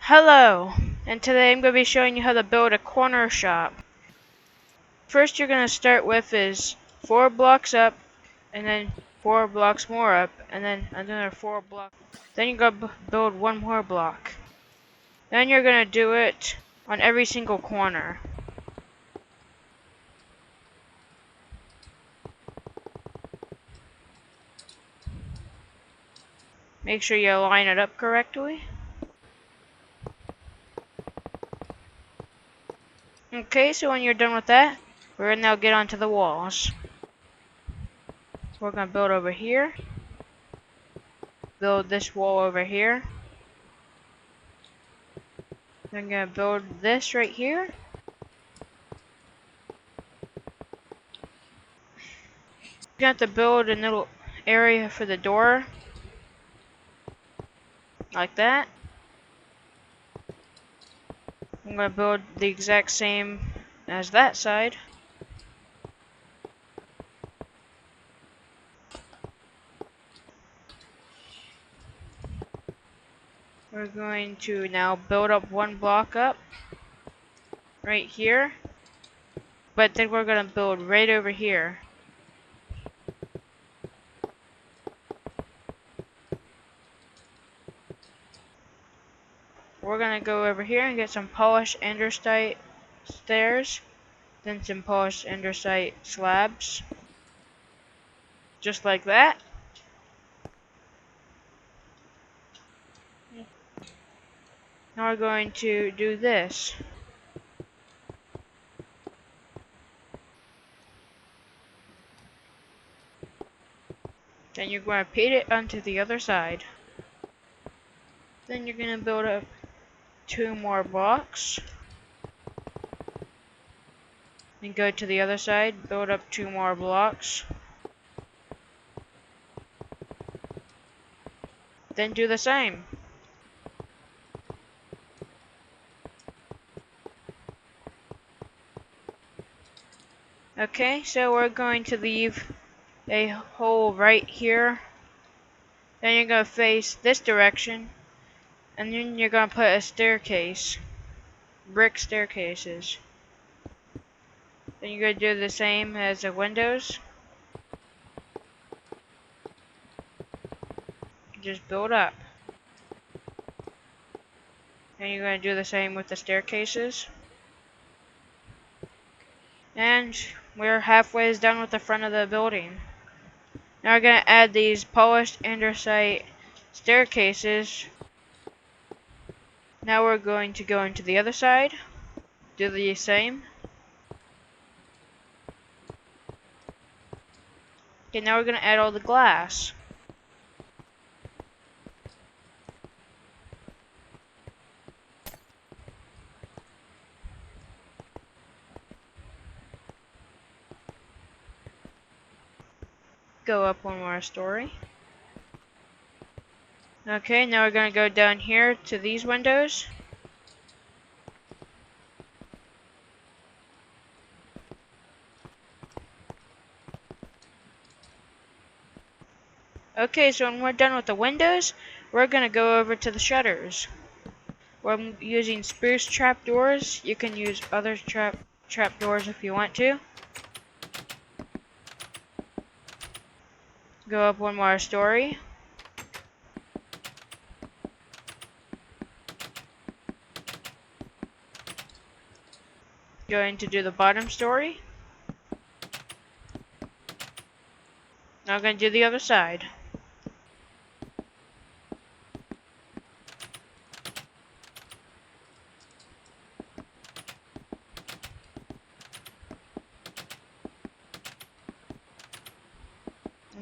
Hello, and today I'm going to be showing you how to build a corner shop. First you're going to start with is 4 blocks up, and then 4 blocks more up, and then another 4 blocks. Then you're going to build 1 more block. Then you're going to do it on every single corner. Make sure you line it up correctly. Okay, so when you're done with that, we're going to now get onto the walls. We're going to build over here. Build this wall over here. I'm going to build this right here. You have to build a little area for the door. Like that. I'm going to build the exact same as that side. We're going to now build up 1 block up. Right here. But then we're going to build right over here. We're going to go over here and get some polished andesite stairs. Then some polished andesite slabs. Just like that. Now we're going to do this. Then you're going to repeat it onto the other side. Then you're going to build up 2 more blocks. Then go to the other side, build up 2 more blocks. Then do the same. Okay, so we're going to leave a hole right here. Then you're going to face this direction. And then you're going to put a staircase. Brick staircases. Then you're going to do the same as the windows. Just build up. And you're going to do the same with the staircases. And we're halfway done with the front of the building. Now we're going to add these polished andesite staircases. Now we're going to go into the other side. Do the same. Okay, now we're going to add all the glass. Go up 1 more story. Okay, now we're going to go down here to these windows. Okay, so when we're done with the windows, we're going to go over to the shutters. We're using spruce trapdoors. You can use other trapdoors if you want to. Go up 1 more story. Going to do the bottom story. Now I'm going to do the other side.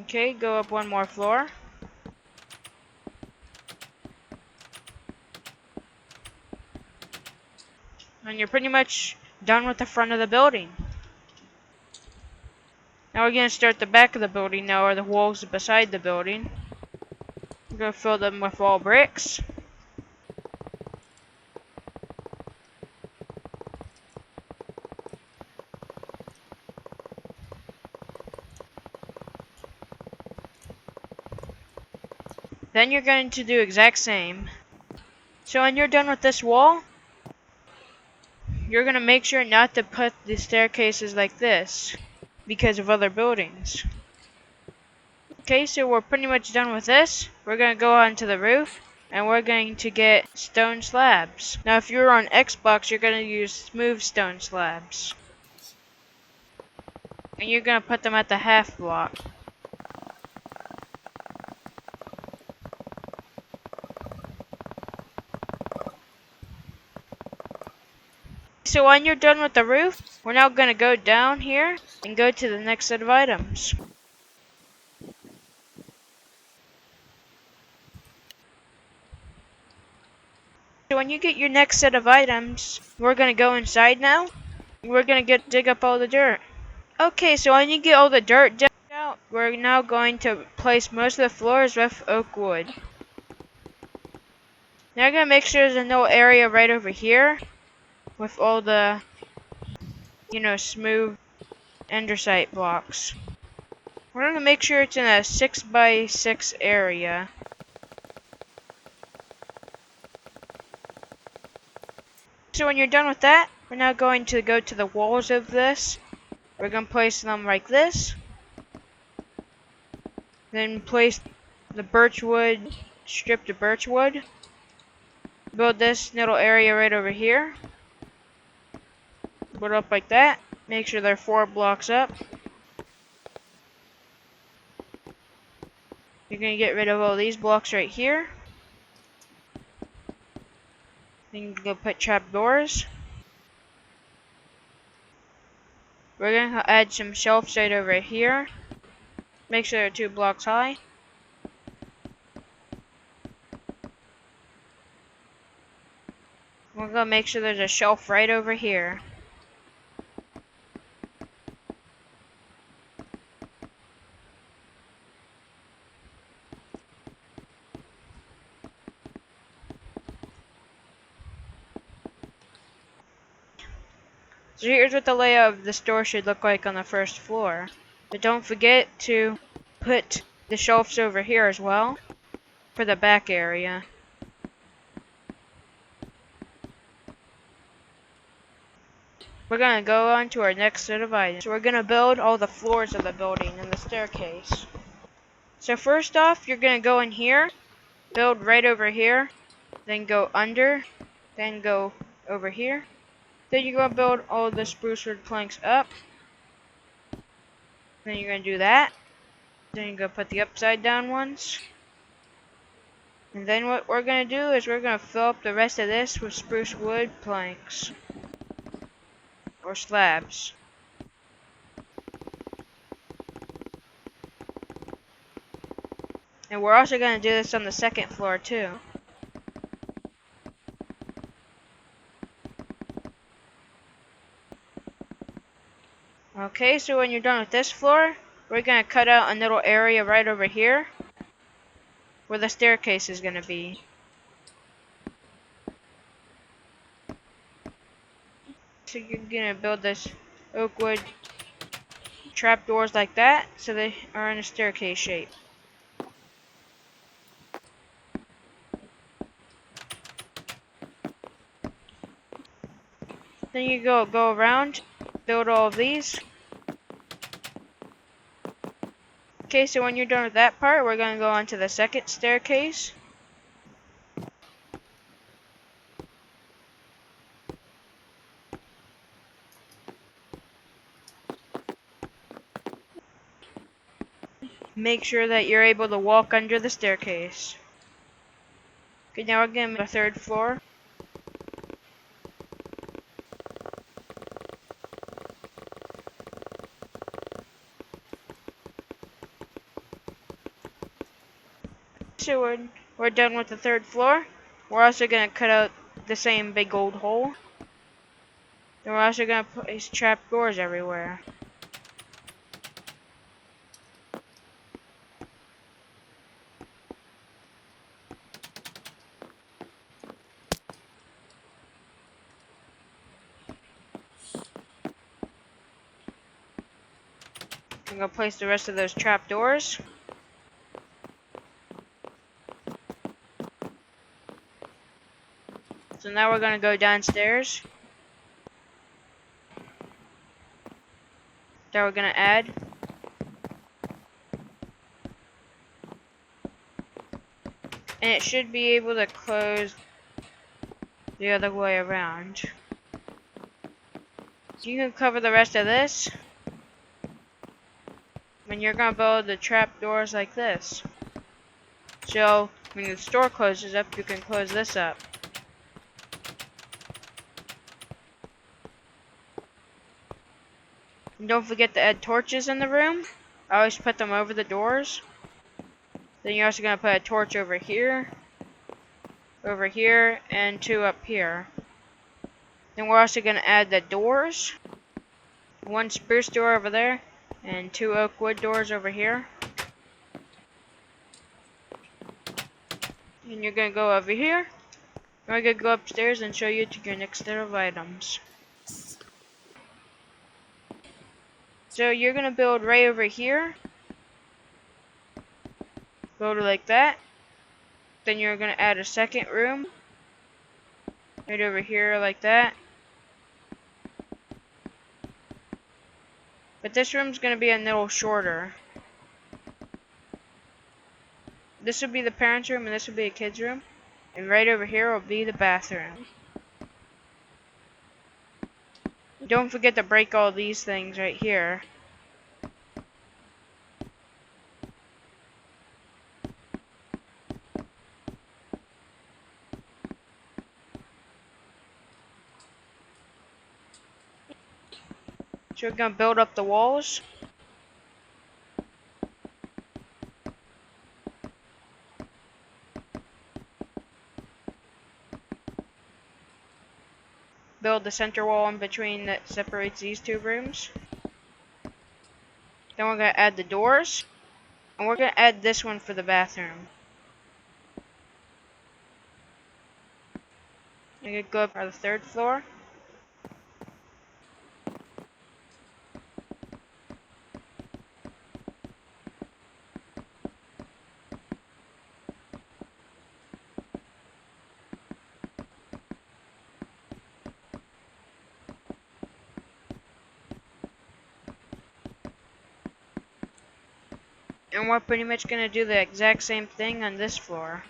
Okay, go up 1 more floor. And you're pretty much done with the front of the building. Now we're going to start the back of the building now, or the walls beside the building. We're going to fill them with all bricks. Then you're going to do exact same. So when you're done with this wall, you're going to make sure not to put the staircases like this because of other buildings. Okay, so we're pretty much done with this. We're going to go on to the roof and we're going to get stone slabs. Now if you're on Xbox, you're going to use smooth stone slabs. And you're going to put them at the half block. So when you're done with the roof, we're now going to go down here and go to the next set of items. So when you get your next set of items, we're going to go inside now. We're going to dig up all the dirt. Okay, so when you get all the dirt dug out, we're now going to place most of the floors with oak wood. Now I'm going to make sure there's no area right over here with all the, smooth andesite blocks. We're going to make sure it's in a 6x6 area. So when you're done with that, we're now going to go to the walls of this. We're going to place them like this. Then place the birchwood, strip the birchwood. Build this little area right over here. Put it up like that. Make sure they're 4 blocks up. You're going to get rid of all these blocks right here. Then you can go put trapdoors. We're going to add some shelves right over here. Make sure they're 2 blocks high. We're going to make sure there's a shelf right over here. So here's what the layout of the store should look like on the first floor. But don't forget to put the shelves over here as well for the back area. We're going to go on to our next set of items. So we're going to build all the floors of the building and the staircase. So first off, you're going to go in here, build right over here, then go under, then go over here. Then you're going to build all the spruce wood planks up. Then you're going to do that. Then you're going to put the upside down ones. And then what we're going to do is we're going to fill up the rest of this with spruce wood planks. Or slabs. And we're also going to do this on the second floor too. Okay, so when you're done with this floor, we're going to cut out a little area right over here where the staircase is going to be. So you're going to build this oak wood trapdoors like that so they are in a staircase shape. Then you go around, build all of these. Okay, so when you're done with that part, we're going to go on to the second staircase. Make sure that you're able to walk under the staircase. Okay, now we're going to the third floor. So we're done with the third floor. We're also going to cut out the same big old hole. And we're also going to place trapdoors everywhere. I'm going to place the rest of those trapdoors. So now we're gonna go downstairs. That we're gonna add. And it should be able to close the other way around. So you can cover the rest of this. And you're gonna build the trap doors like this. So when the store closes up, you can close this up. And don't forget to add torches in the room. I always put them over the doors. Then you're also going to put a torch over here, and 2 up here. Then we're also going to add the doors. 1 spruce door over there, and 2 oak wood doors over here. And you're going to go over here. We're going to go upstairs and show you to your next set of items. So you're going to build right over here. Build it like that. Then you're going to add a second room. Right over here like that. But this room's going to be a little shorter. This will be the parents' room and this will be a kid's room. And right over here will be the bathroom. Don't forget to break all these things right here. So we're going to build up the walls. Build the center wall in between that separates these 2 rooms. Then we're going to add the doors. And we're going to add this one for the bathroom. We're going to go up on the 3rd floor. And we're pretty much going to do the exact same thing on this floor.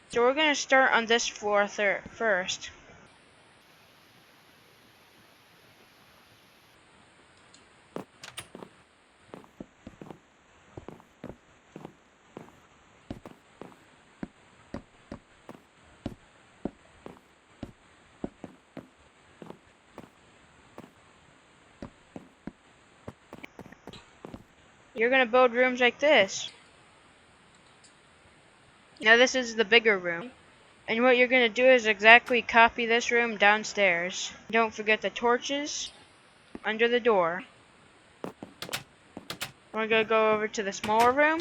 So we're going to start on this floor first. You're going to build rooms like this. Now this is the bigger room. And what you're going to do is exactly copy this room downstairs. Don't forget the torches under the door. We're going to go over to the smaller room.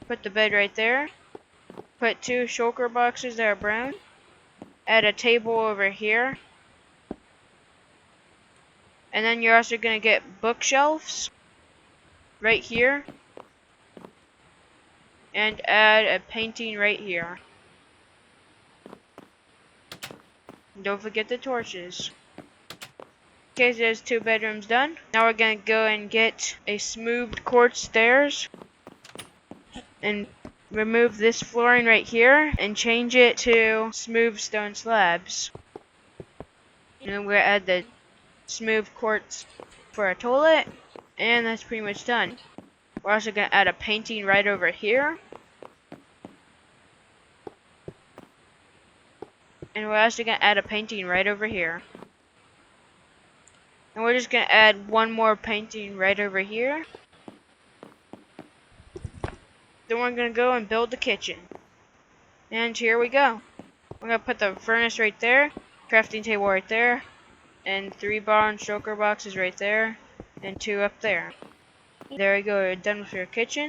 Put the bed right there. Put 2 shulker boxes that are brown. Add a table over here. And then you're also going to get bookshelves right here. And add a painting right here. Don't forget the torches. Okay, so there's 2 bedrooms done. Now we're gonna go and get a smoothed quartz stairs. And remove this flooring right here. And change it to smooth stone slabs. And then we're gonna add the smooth quartz for a toilet. And that's pretty much done. We're also going to add a painting right over here. And we're also going to add a painting right over here. And we're just going to add 1 more painting right over here. Then we're going to go and build the kitchen. And here we go. We're going to put the furnace right there. Crafting table right there. And 3 bar and shulker boxes right there. And 2 up there. There you go, you're done with your kitchen.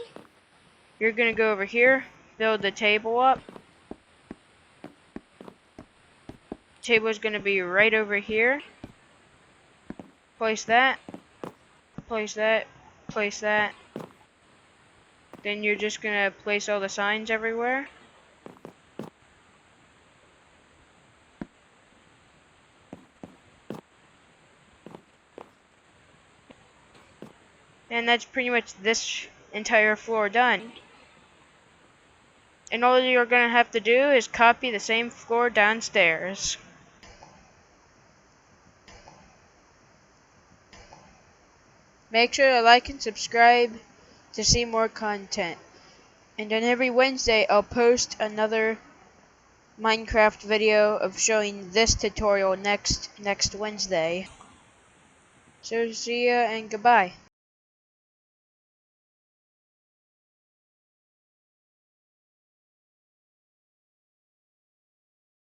You're gonna go over here, build the table up. Table is gonna be right over here. Place that, place that, place that. Then you're just gonna place all the signs everywhere. And that's pretty much this entire floor done. And all you're gonna have to do is copy the same floor downstairs. Make sure to like and subscribe to see more content. And then every Wednesday I'll post another MiNeCrAfT video of showing this tutorial next Wednesday. So see ya and goodbye.